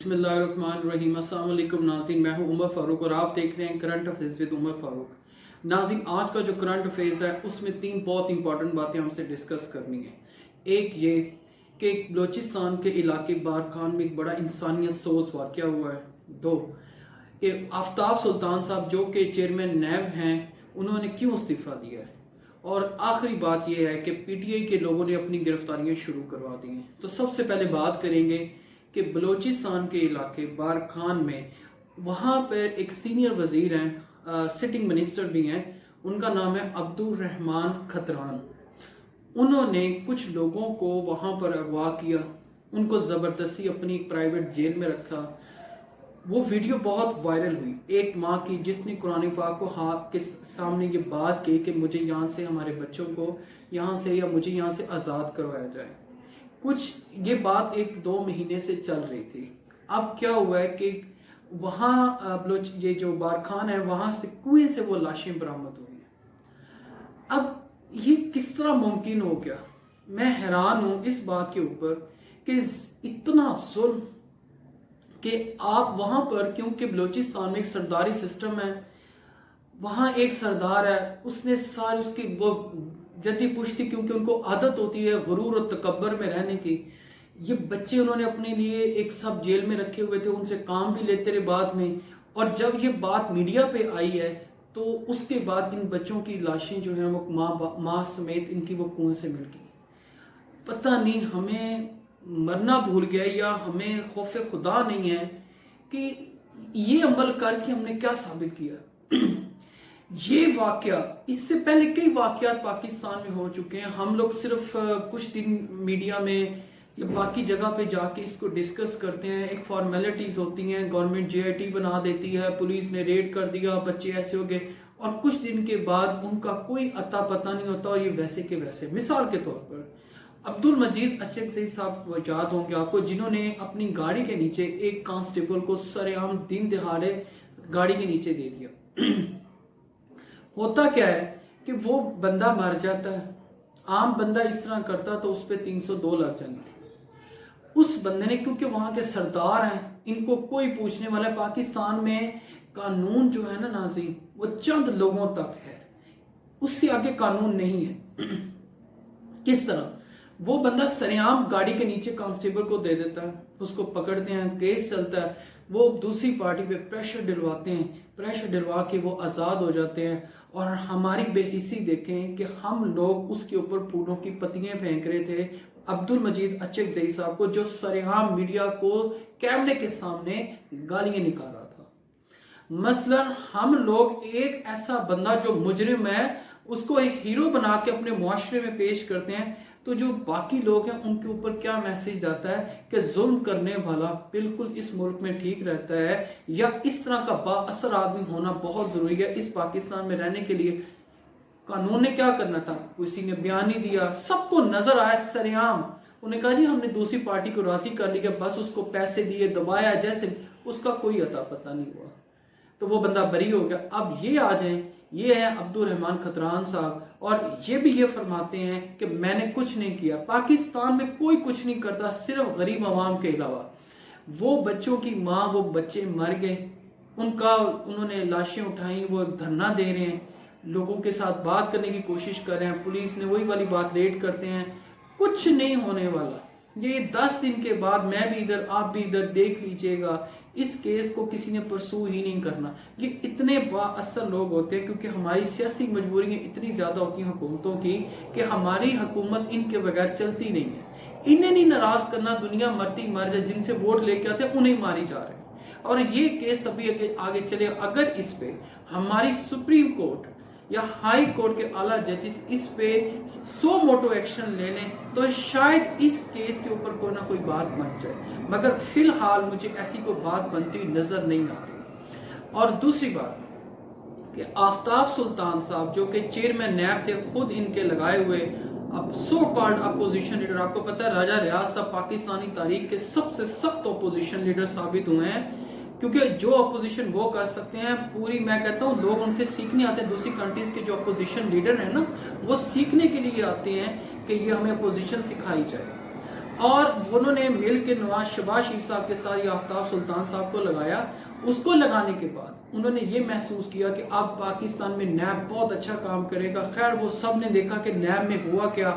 बिस्मिल्लाहिर्रहमानिर्रहीम। अस्सलाम वालेकुम नाज़रीन, मैं हूं उमर फारूक और आप देख रहे हैं current affairs with Umar Farooq. नाज़रीन, आज का जो करंट अफेयर्स है उसमें तीन बहुत इंपॉर्टेंट बातें हमसे डिस्कस करनी है। एक ये कि बलोचिस्तान के इलाके बारखान में एक बड़ा इंसानियत सोज वाक़या हुआ है। दो कि आफ्ताब सुल्तान साहब जो कि चेयरमैन नैब हैं उन्होंने क्यों इस्तीफ़ा दिया है। और आखिरी बात यह है कि पीटीआई के लोगों ने अपनी गिरफ्तारियां शुरू करवा दी हैं। तो सबसे पहले बात करेंगे कि बलोचिस्तान के इलाके बारखान में वहाँ पर एक सीनियर वजीर हैं, सिटिंग मिनिस्टर भी हैं, उनका नाम है अब्दुल रहमान खतरान। उन्होंने कुछ लोगों को वहाँ पर अगवा किया, उनको ज़बरदस्ती अपनी एक प्राइवेट जेल में रखा। वो वीडियो बहुत वायरल हुई, एक माँ की जिसने कुरान पाक को हाथ के सामने ये बात की कि मुझे यहाँ से, हमारे बच्चों को यहाँ से या मुझे यहाँ से आज़ाद करवाया जाए। कुछ ये बात 1-2 महीने से चल रही थी। अब क्या हुआ है कि वहाँ ये जो बारखान है वहाँ से कुएं से वो लाशें बरामद हुई हैं। अब ये किस तरह मुमकिन हो गया, मैं हैरान हूँ इस बात के ऊपर कि इतना जुल्म कि आप वहाँ पर, क्योंकि बलोचिस्तान में एक सरदारी सिस्टम है, वहाँ एक सरदार है, उसने सारी उसकी वो जद्दी पुश्ती, क्योंकि उनको आदत होती है गुरूर और तकब्बर में रहने की। ये बच्चे उन्होंने अपने लिए एक सब जेल में रखे हुए थे, उनसे काम भी लेते रहे बाद में। और जब ये बात मीडिया पे आई है तो उसके बाद इन बच्चों की लाशें जो हैं वो माँ समेत इनकी वो कुएं से मिल गई। पता नहीं हमें मरना भूल गया या हमें खौफ खुदा नहीं है कि ये अमल करके हमने क्या साबित किया। ये वाकया, इससे पहले कई वाकयात पाकिस्तान में हो चुके हैं। हम लोग सिर्फ कुछ दिन मीडिया में या बाकी जगह पे जाके इसको डिस्कस करते हैं, एक फॉर्मेलिटीज होती हैं, गवर्नमेंट जेआईटी बना देती है, पुलिस ने रेड कर दिया, बच्चे ऐसे हो गए, और कुछ दिन के बाद उनका कोई अता पता नहीं होता और ये वैसे के वैसे। मिसाल के तौर पर अब्दुल मजीद अचकज़ई साहब याद होंगे आपको, जिन्होंने अपनी गाड़ी के नीचे एक कांस्टेबल को सरेआम दिन दिहाड़े गाड़ी के नीचे दे दिया। होता क्या है कि वो बंदा मर जाता है, आम बंदा इस तरह करता तो उस पर 302 लग जानी थी। उस बंदे ने, क्योंकि वहां के सरदार हैं, इनको कोई पूछने वाला है। पाकिस्तान में कानून जो है ना नाज़रीन, वो चंद लोगों तक है, उससे आगे कानून नहीं है। किस तरह वो बंदा सरेआम गाड़ी के नीचे कांस्टेबल को दे देता है, उसको पकड़ते हैं, केस चलता है, वो दूसरी पार्टी पे प्रेशर दिलवाते हैं, प्रेशर दिलवा के वो आज़ाद हो जाते हैं। और हमारी बेहिसी देखें कि हम लोग उसके ऊपर फूलों की पत्तियां फेंक रहे थे अब्दुल मजीद अचकज़ई साहब को, जो सरेआम मीडिया को कैमरे के सामने गालियां निकाल रहा था। मसलन हम लोग एक ऐसा बंदा जो मुजरिम है उसको एक हीरो बना के अपने मुआशरे में पेश करते हैं, तो जो बाकी लोग हैं उनके ऊपर क्या मैसेज आता है कि जुल्म करने वाला बिल्कुल इस मुल्क में ठीक रहता है, या इस तरह का बाअसर आदमी होना बहुत जरूरी है इस पाकिस्तान में रहने के लिए। कानून ने क्या करना था, किसी ने बयान नहीं दिया, सबको नजर आया सरेआम। उन्हें कहा जी हमने दूसरी पार्टी को राजी कर लिया, बस उसको पैसे दिए, दबाया, जैसे उसका कोई अता पता नहीं हुआ, तो वो बंदा बरी हो गया। अब ये आ जाए, ये है अब्दुल रहमान खतरान साहब, और ये भी ये फरमाते हैं कि मैंने कुछ नहीं किया। पाकिस्तान में कोई कुछ नहीं करता, सिर्फ गरीब आवाम के अलावा। वो बच्चों की माँ, वो बच्चे मर गए, उनका उन्होंने लाशें उठाई, वो धरना दे रहे हैं, लोगों के साथ बात करने की कोशिश कर रहे हैं, पुलिस ने वही वाली बात रेड करते हैं, कुछ नहीं होने वाला। ये 10 दिन के बाद मैं भी इधर, आप भी इधर, देख लीजिएगा, इस केस को किसी ने परसू ही नहीं करना। ये इतने बाअसर लोग होते हैं क्योंकि हमारी सियासी मजबूरियां इतनी ज्यादा होती हैं हुकूमतों की कि हमारी हुकूमत इनके बगैर चलती नहीं है। इन्हें नहीं नाराज करना, दुनिया मरती मर जाए, जिनसे वोट लेके आते हैं उन्हें मारी जा रहे हैं। और ये केस अभी आगे चले, अगर इस पे हमारी सुप्रीम कोर्ट या हाई कोर्ट के आला जजेस इस पे 100 मोटो एक्शन ले लें तो शायद इस केस के ऊपर कोई ना कोई बात बन जाए, मगर फिलहाल मुझे ऐसी कोई बात बनती हुई नजर नहीं आ रही। और दूसरी बात कि आफ्ताब सुल्तान साहब जो कि चेयरमैन नैब थे, खुद इनके लगाए हुए अब सो कॉल्ड अपोजिशन लीडर, आपको पता है राजा रियाज साहब पाकिस्तानी तारीख के सबसे सख्त अपोजिशन लीडर साबित हुए हैं, क्योंकि जो अपोजिशन वो कर सकते हैं पूरी, मैं कहता हूँ लोग उनसे सीखने आते हैं। दूसरी कंट्रीज के जो अपोजिशन लीडर हैं ना, वो सीखने के लिए आते हैं कि ये हमें अपोजिशन सिखाई जाए। और उन्होंने मिल के नवाज शहबाज शरीफ साहब के साथ या आफ्ताब सुल्तान साहब को लगाया। उसको लगाने के बाद उन्होंने ये महसूस किया कि अब पाकिस्तान में नैब बहुत अच्छा काम करेगा। खैर वो सब ने देखा कि नैब में हुआ क्या,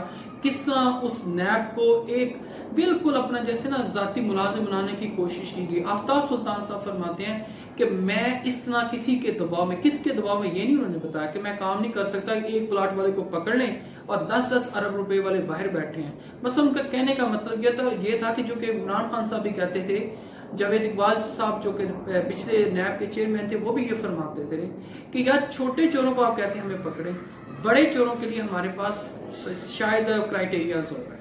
किस तरह उस नैब को एक बिल्कुल अपना जैसे ना जाती मुलाजिम बनाने की कोशिश की गई। आफ्ताब सुल्तान साहब फरमाते हैं कि मैं इस तरह किसी के दबाव में, किसके दबाव में ये नहीं उन्होंने बताया कि मैं काम नहीं कर सकता कि एक प्लाट वाले को पकड़ लें और 10-10 अरब रुपए वाले बाहर बैठे हैं। बस उनका कहने का मतलब ये था कि जो कि इमरान खान साहब भी कहते थे, जावेद इकबाल साहब जो कि पिछले नैब के चेयरमैन थे वो भी ये फरमाते थे कि यार छोटे चोरों को आप कहते हैं हमें पकड़े, बड़े चोरों के लिए हमारे पास शायद क्राइटेरियाज हो रहे हैं।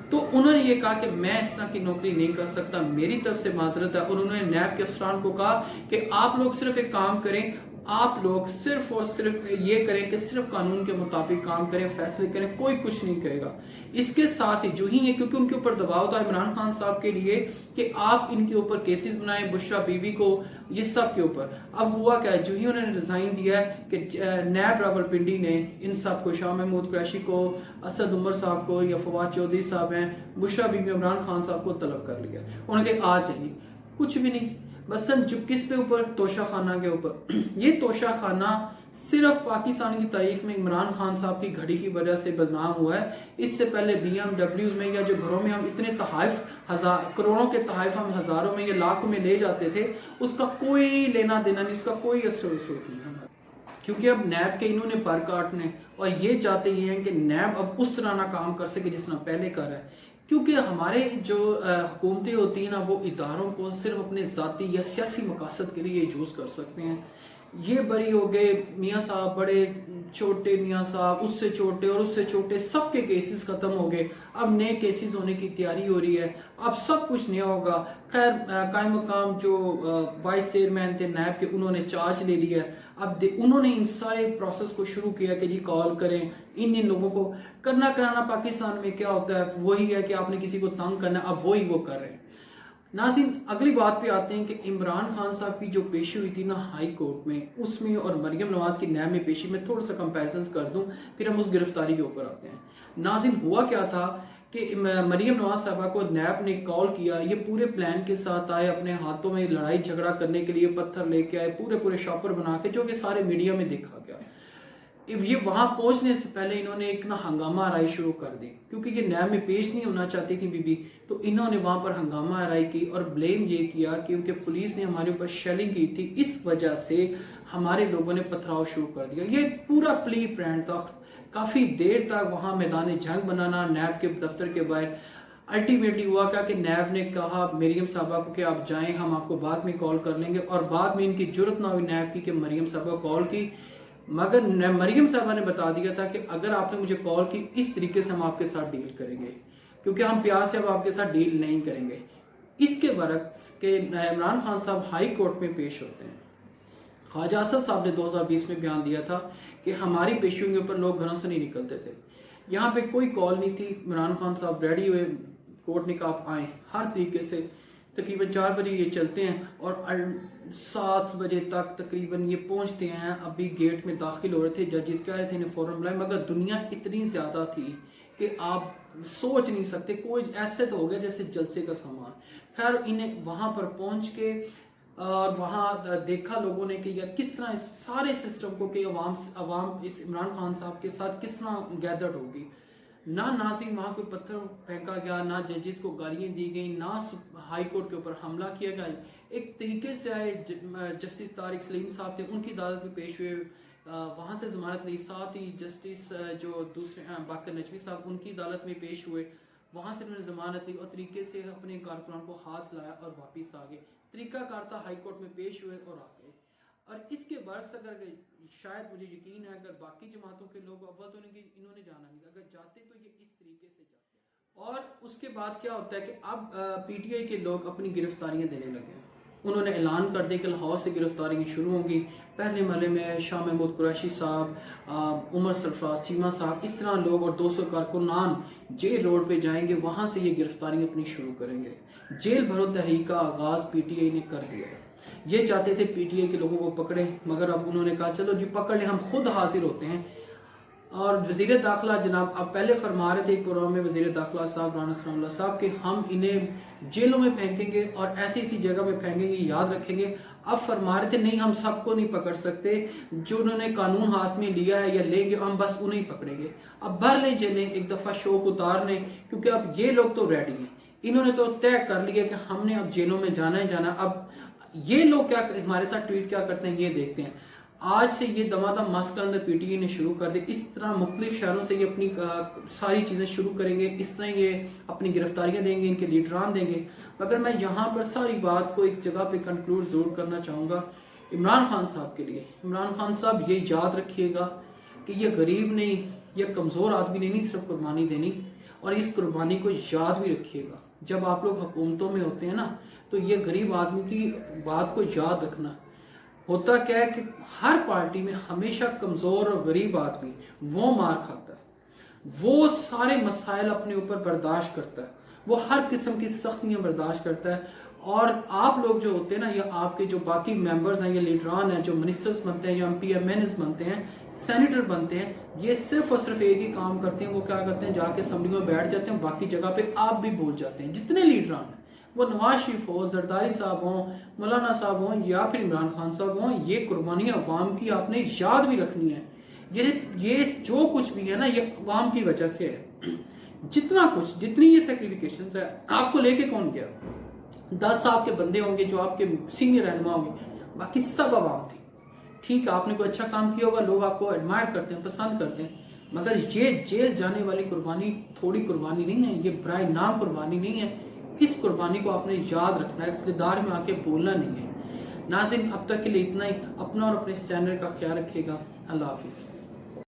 तो उन्होंने ये कहा कि मैं इस तरह की नौकरी नहीं कर सकता, मेरी तरफ से माजरत है। और उन्होंने नैब के अफसरान को कहा कि आप लोग सिर्फ एक काम करें, आप लोग सिर्फ और सिर्फ ये करें कि सिर्फ कानून के मुताबिक काम करें, फैसले करें, कोई कुछ नहीं कहेगा। इसके साथ ही जो ही है, क्योंकि उनके ऊपर दबाव था इमरान खान साहब के लिए कि आप इनके ऊपर केसेस बनाएं, बुशरा बीबी को, ये सब के ऊपर। अब हुआ क्या है, जो ही उन्होंने रिजाइन दिया है कि नैब रावलपिंडी ने इन सब को, शाह महमूद कुरैशी को, असद उमर साहब को या फवाद चौधरी साहब हैं, बुशरा बीबी, इमरान खान साहब को तलब कर लिया। उन्होंने कहा आ जाइए, कुछ भी नहीं, बस जो किस पे ऊपर, तोशा खाना के ऊपर। ये तोशा खाना सिर्फ पाकिस्तान की तारीख में इमरान खान साहब की घड़ी की वजह से बदनाम हुआ है। इससे पहले BMW में या जो घरों में हम इतने तहाइफ, करोड़ों के तहाइफ हम हजारों में या लाखों में ले जाते थे, उसका कोई लेना देना नहीं, उसका कोई असर वसूल नहीं। क्योंकि अब नैब के इन्होंने पर काटने, और ये चाहते ये हैं कि नैब अब उस तरह ना काम कर सके जिस तरह पहले कर रहा है। क्योंकि हमारे जो हुकूमतें होती हैं ना, वो इदारों को सिर्फ अपने ज़ाती या सियासी मकासद के लिए यूज़ कर सकते हैं। ये बरी हो गए मियाँ साहब, बड़े छोटे मियाँ साहब, उससे छोटे और उससे छोटे, सबके केसेस खत्म हो गए। अब नए केसेस होने की तैयारी हो रही है, अब सब कुछ नया होगा। खैर कायम मकाम जो वाइस चेयरमैन थे नैब के, उन्होंने चार्ज ले लिया। अब उन्होंने इन सारे प्रोसेस को शुरू किया कि जी कॉल करें इन लोगों को। करना कराना पाकिस्तान में क्या होता है, वही है कि आपने किसी को तंग करना, अब वही वो कर रहे हैं। नाज़रीन, अगली बात पे आते हैं कि इमरान खान साहब की जो पेशी हुई थी ना हाई कोर्ट में, उसमें और मरियम नवाज की नैब में पेशी में थोड़ा सा कंपैरिजन कर दूं, फिर हम उस गिरफ्तारी के ऊपर आते हैं। नाज़रीन, हुआ क्या था कि मरियम नवाज साहबा को नैब ने कॉल किया, ये पूरे प्लान के साथ आए, अपने हाथों में लड़ाई झगड़ा करने के लिए पत्थर लेके आए, पूरे शॉपर बना के, जो कि सारे मीडिया में देखा गया। ये वहां पहुंचने से पहले इन्होंने एक ना हंगामा आराई शुरू कर दी, क्योंकि ये नैब में पेश नहीं होना चाहती थी बीबी, तो इन्होंने वहां पर हंगामा आराई की और ब्लेम ये किया क्योंकि पुलिस ने हमारे ऊपर शेलिंग की थी, इस वजह से हमारे लोगों ने पथराव शुरू कर दिया। ये पूरा प्री प्लान था, काफी देर तक वहां मैदान जंग बनाना नैब के दफ्तर के बाहर। अल्टीमेटली हुआ क्या कि नैब ने कहा मरियम साहबा को कि आप जाएं, हम आपको बाद में कॉल कर लेंगे, और बाद में इनकी जरूरत ना हुई नैब की कि मरियम साहबा कॉल की। मगर मरियम साहबा ने बता दिया था कि अगर आपने मुझे कॉल की, इस तरीके से हम आपके साथ डील करेंगे, क्योंकि हम प्यार से अब आपके साथ डील नहीं करेंगे। इसके बरक्स के इमरान खान साहब हाई कोर्ट में पेश होते हैं। ख्वाजा असद साहब ने 2020 में बयान दिया था कि हमारी पेशियों के ऊपर लोग घरों से नहीं निकलते थे, यहाँ पे कोई कॉल नहीं थी। इमरान खान साहब रेडी हुए, कोर्ट ने कहा आप आए, हर तरीके से। तकरीबन 4 बजे ये चलते हैं और 7 बजे तक तकरीबन ये पहुंचते हैं। अभी गेट में दाखिल हो रहे थे, जजेस कह रहे थे इन्हें फौरन बुलाएं, मगर दुनिया इतनी ज्यादा थी कि आप सोच नहीं सकते, कोई ऐसे तो हो गया जैसे जलसे का सामान। खैर इन्हें वहां पर पहुंच के और वहां देखा लोगों ने कि यार किस तरह इस सारे सिस्टम को कि अवाम इस इमरान खान साहब के साथ किस तरह गैदर्ड होगी। ना नाज़रीन वहां कोई पत्थर फेंका गया, ना जजेस को गालियां दी गई, ना हाई कोर्ट के ऊपर हमला किया गया। एक तरीके से आए जस्टिस तारिक सलीम साहब थे, उनकी अदालत में पेश हुए, वहां से जमानत ली। साथ ही जस्टिस जो दूसरे बाकर नजवी साहब, उनकी अदालत में पेश हुए, वहां से उन्होंने जमानत ली और तरीके से अपने कारकुनान को हाथ लाया और वापिस आ गए। तरीकाकार था, हाई कोर्ट में पेश हुए और आ गए। और इसके बरक्स अगर शायद मुझे यकीन है अगर बाकी जमातों के लोग अव्वल तो इन्होंने जाना नहीं, अगर जाते तो ये इस तरीके से जाते। और उसके बाद क्या होता है कि अब PTI के लोग अपनी गिरफ्तारियां देने लगे। उन्होंने ऐलान कर दिया कि लाहौर से गिरफ्तारियां शुरू होंगी। पहले महले में शाह महमूद कुरैशी साहब, उमर सरफराज चीमा साहब, इस तरह लोग और 200 कारकुनान जेल रोड पे जाएंगे, वहां से ये गिरफ्तारियां अपनी शुरू करेंगे। जेल भरो तहरीक का आगाज PTI ने कर दिया है। ये चाहते थे PTI के लोगों को पकड़े, मगर अब उन्होंने कहा चलो जी पकड़ ले, हम खुद हाजिर होते हैं। और वज़ीर दाखिला जनाब आप पहले फरमा रहे थे एक प्रोग्राम में, वज़ीर दाखिला साहब राना सनाउल्लाह साहब, कि हम इन्हें जेलों में फेंकेंगे और ऐसी ऐसी जगह में फेंकेंगे, याद रखेंगे। अब फरमा रहे थे नहीं हम सबको नहीं पकड़ सकते, जो उन्होंने कानून हाथ में लिया है या लेंगे हम बस उन्हें ही पकड़ेंगे। अब भर ले जेलें, एक दफ़ा शौक उतार लें, क्योंकि अब ये लोग तो रेडी हैं, इन्होंने तो तय कर लिया कि हमने अब जेलों में जाना है जाना। अब ये लोग क्या हमारे साथ ट्वीट क्या करते हैं ये देखते हैं। आज से ये दमादम मस्क अंदर पीटीआई ने शुरू कर दी, इस तरह मुख्तलिफ शहरों से ये अपनी सारी चीज़ें शुरू करेंगे, इस तरह ये अपनी गिरफ्तारियां देंगे, इनके लीडरान देंगे। मगर मैं यहाँ पर सारी बात को एक जगह पे कंक्लूड ज़रूर करना चाहूँगा इमरान खान साहब के लिए। इमरान खान साहब ये याद रखिएगा कि ये गरीब नहीं, ये कमज़ोर आदमी ने नहीं सिर्फ कुर्बानी देनी, और इस कुर्बानी को याद भी रखिएगा। जब आप लोग हुकूमतों में होते हैं ना, तो ये गरीब आदमी की बात को याद रखना। होता क्या है कि हर पार्टी में हमेशा कमज़ोर और गरीब आदमी वो मार खाता है, वो सारे मसाइल अपने ऊपर बर्दाश्त करता है, वो हर किस्म की सख्तियाँ बर्दाश्त करता है। और आप लोग जो होते हैं ना, या आपके जो बाकी मेंबर्स हैं या लीडरान हैं, जो मिनिस्टर्स बनते हैं या MPs बनते हैं, सेनेटर बनते हैं, ये सिर्फ और सिर्फ एक ही काम करते हैं। वो क्या करते हैं, जाके असम्बली में बैठ जाते हैं, बाकी जगह पे आप भी बोल जाते हैं। जितने लीडरान हैं, वो नवाज शरीफ हो, जरदारी साहब हों, मौलाना साहब हों या फिर इमरान खान साहब हों, ये कुर्बानियाँ अवाम की आपने याद भी रखनी है। ये जो कुछ भी है ना, ये अवाम की वजह से है। जितना कुछ, जितनी ये सेक्रिफिकेशंस है, आपको लेके कौन गया? 10 आपके बंदे होंगे जो आपके सीनियर रहनुमा होंगे, बाकी सब अवाम थी। ठीक है, आपने कोई अच्छा काम किया होगा, लोग आपको एडमायर करते हैं, पसंद करते हैं, मगर ये जेल जाने वाली कुर्बानी थोड़ी कुर्बानी नहीं है, ये बराए नाम कुर्बानी नहीं है। इस कुर्बानी को आपने याद रखना है, इक़्तिदार में आके बोलना नहीं है। नाज़रीन, अब तक के लिए इतना ही। अपना और अपने चैनल का ख्याल रखिएगा। अल्लाह हाफिज़।